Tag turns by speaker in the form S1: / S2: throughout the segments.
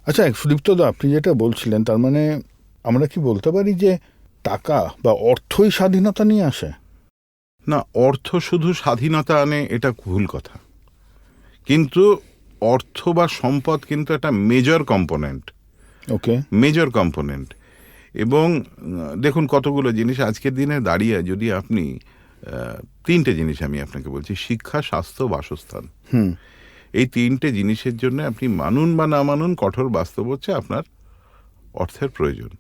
S1: আচ্ছা, সুদীপ্তদা, আপনি যেটা বলছিলেন তার মানে আমরা কি বলতে পারি যে টাকা বা অর্থই স্বাধীনতা নিয়ে আসে?
S2: না, অর্থ শুধু স্বাধীনতা আনে এটা ভুল কথা, কিন্তু অর্থ বা সম্পদ কিন্তু একটা major component.
S1: Okay.
S2: Major component. এবং দেখুন কতগুলো জিনিস আজকের দিনে দাঁড়িয়ে যদি আপনি তিনটে জিনিস আমি আপনাকে বলছি: শিক্ষা, স্বাস্থ্য, বাসস্থান। এই তিনটে জিনিসের জন্য আপনি মানুন বা না মানুন, কঠোর বাস্তব হচ্ছে আপনার অর্থের প্রয়োজন।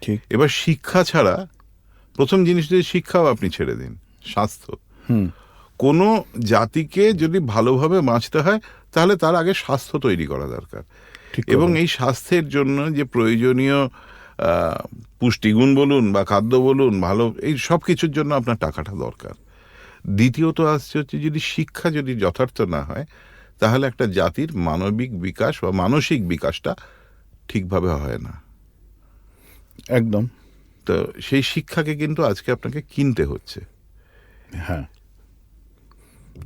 S1: ঠিক।
S2: এবার শিক্ষা ছাড়া, প্রথম জিনিস যদি শিক্ষাও আপনি ছেড়ে দিন, স্বাস্থ্য। কোনো জাতিকে যদি ভালোভাবে বাঁচতে হয় তাহলে তার আগে স্বাস্থ্য তৈরি করা দরকার। এবং এই স্বাস্থ্যের জন্য যে প্রয়োজনীয় পুষ্টিগুণ বলুন বা খাদ্য বলুন, ভালো, এই সব কিছুর জন্য আপনার টাকাটা দরকার। দ্বিতীয়ত আসছে হচ্ছে, যদি শিক্ষা যদি যথার্থ না হয় তাহলে একটা জাতির মানবিক বিকাশ বা মানসিক বিকাশটা ঠিকভাবে হয় না।
S1: একদম।
S2: তো সেই শিক্ষাকে কিন্তু আজকে আপনাকে কিনতে হচ্ছে।
S1: হ্যাঁ,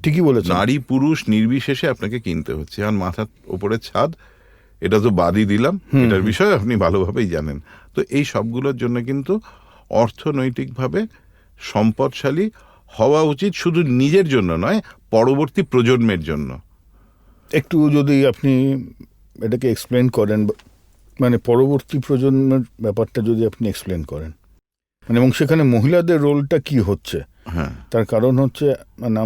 S1: ঠিকই বলেছেন।
S2: নারী পুরুষ নির্বিশেষে আপনাকে কিনতে হচ্ছে। আর মাথার ওপরের ছাদ, এটা তো বাদই দিলাম, এটার বিষয়ে আপনি ভালোভাবেই জানেন। তো এই সবগুলোর জন্য কিন্তু অর্থনৈতিকভাবে সম্পদশালী হওয়া উচিত, শুধু নিজের জন্য নয়, পরবর্তী প্রজন্মের জন্য।
S1: একটু যদি আপনি এটাকে এক্সপ্লেন করেন, মানে পরবর্তী প্রজন্মের ব্যাপারটা যদি আপনি এক্সপ্লেন করেন, মানে এবং সেখানে মহিলাদের রোলটা কি হচ্ছে।
S2: হ্যাঁ,
S1: তার কারণ হচ্ছে, মানে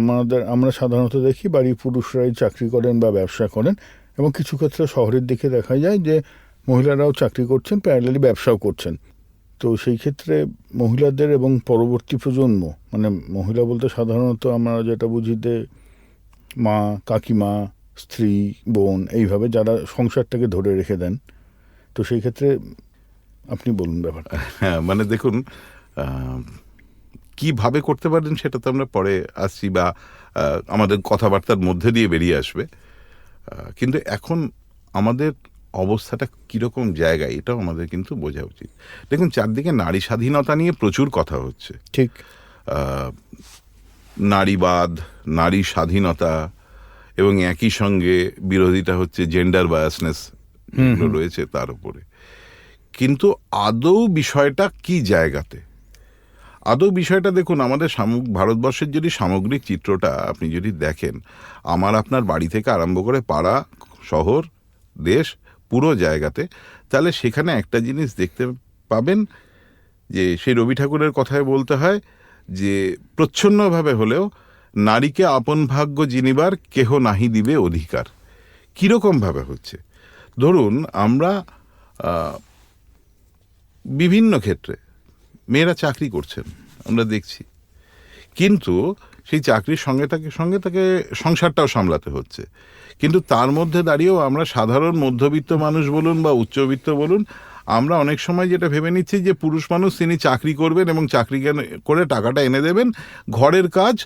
S1: আমরা সাধারণত দেখি বাড়ির পুরুষরাই চাকরি করেন বা ব্যবসা করেন, এবং কিছু ক্ষেত্রে শহরের দিকে দেখা যায় যে মহিলারাও চাকরি করছেন, প্যারালালি ব্যবসাও করছেন। তো সেই ক্ষেত্রে মহিলাদের এবং পরবর্তী প্রজন্ম, মানে মহিলা বলতে সাধারণত আমরা যেটা বুঝি যে মা, কাকিমা, স্ত্রী, বোন, এইভাবে যারা সংসারটাকে ধরে রেখে দেন। তো সেই ক্ষেত্রে আপনি বলুন ব্যাপারটা।
S2: হ্যাঁ, মানে দেখুন, কিভাবে করতে পারেন সেটা তো আমরা পরে আসছি, বা আমাদের কথাবার্তার মধ্যে দিয়ে বেরিয়ে আসবে। কিন্তু এখন আমাদের অবস্থাটা কিরকম জায়গায়, এটাও আমাদের কিন্তু বোঝা উচিত। দেখুন, চারদিকে নারী স্বাধীনতা নিয়ে প্রচুর কথা হচ্ছে।
S1: ঠিক।
S2: নারীবাদ, নারী স্বাধীনতা, এবং একই সঙ্গে বিরোধিতা হচ্ছে জেন্ডার বায়াসনেস যেগুলো রয়েছে তার উপরে। কিন্তু আদৌ বিষয়টা কি জায়গাতে? আদৌ বিষয়টা দেখুন, আমাদের ভারতবর্ষের যদি সামগ্রিক চিত্রটা আপনি যদি দেখেন, আমার আপনার বাড়ি থেকে আরম্ভ করে পাড়া, শহর, দেশ, পুরো জায়গাতে, তাহলে সেখানে একটা জিনিস দেখতে পাবেন, যে সেই রবি ঠাকুরের কথায় বলতে হয় যে প্রচ্ছন্নভাবে হলেও নারীকে আপন ভাগ্য জিনিবার কেহ নাহি দিবে অধিকার। কিরকম ভাবে হচ্ছে? ধরুন, আমরা বিভিন্ন ক্ষেত্রে মেয়েরা চাকরি করছেন, আমরা দেখছি, কিন্তু সেই চাকরির সঙ্গে তাকে সংসারটাও সামলাতে হচ্ছে। কিন্তু তার মধ্যে দাঁড়িয়েও আমরা সাধারণ মধ্যবিত্ত মানুষ বলুন বা উচ্চবিত্ত বলুন, আমরা অনেক সময় যেটা ভেবে নিচ্ছি যে পুরুষ মানুষ তিনি চাকরি করবেন এবং চাকরি করে টাকাটা এনে দেবেন, ঘরের কাজ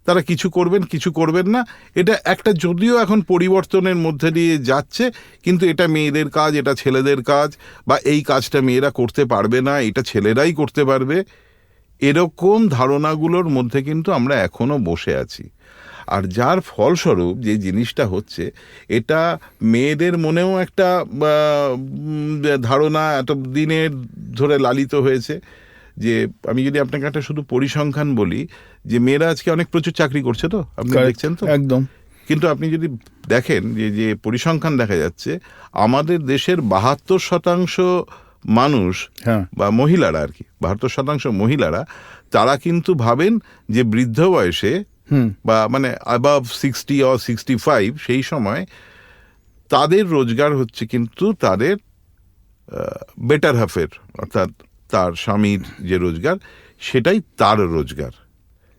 S2: তারা কিছু করবেন কিছু করবেন না। এটা একটা যদিও এখন পরিবর্তনের মধ্যে দিয়ে যাচ্ছে, কিন্তু এটা মেয়েদের কাজ, এটা ছেলেদের কাজ, বা এই কাজটা মেয়েরা করতে পারবে না, এটা ছেলেরাই করতে পারবে, এরকম ধারণাগুলোর মধ্যে কিন্তু আমরা এখনো বসে আছি। আর যার ফলস্বরূপ যে জিনিসটা হচ্ছে, এটা মেয়েদের মনেও একটা ধারণা এত দিনের ধরে লালিত হয়েছে, যে আমি যদি আপনাকে একটা শুধু পরিসংখ্যান বলি, যে মেয়েরা আজকে অনেক প্রচুর চাকরি করছে, তো আপনি দেখছেন তো
S1: একদম।
S2: কিন্তু আপনি যদি দেখেন যে পরিসংখ্যান দেখা যাচ্ছে, আমাদের দেশের 72% মানুষ বা মহিলারা, আর কি 72% মহিলারা, তারা কিন্তু ভাবেন যে বৃদ্ধ বয়সে বা মানে অ্যাবাভ 60 or 65, সেই সময় তাদের রোজগার হচ্ছে কিন্তু তাদের বেটার হাফের, অর্থাৎ তার স্বামীর যে রোজগার সেটাই তার রোজগার।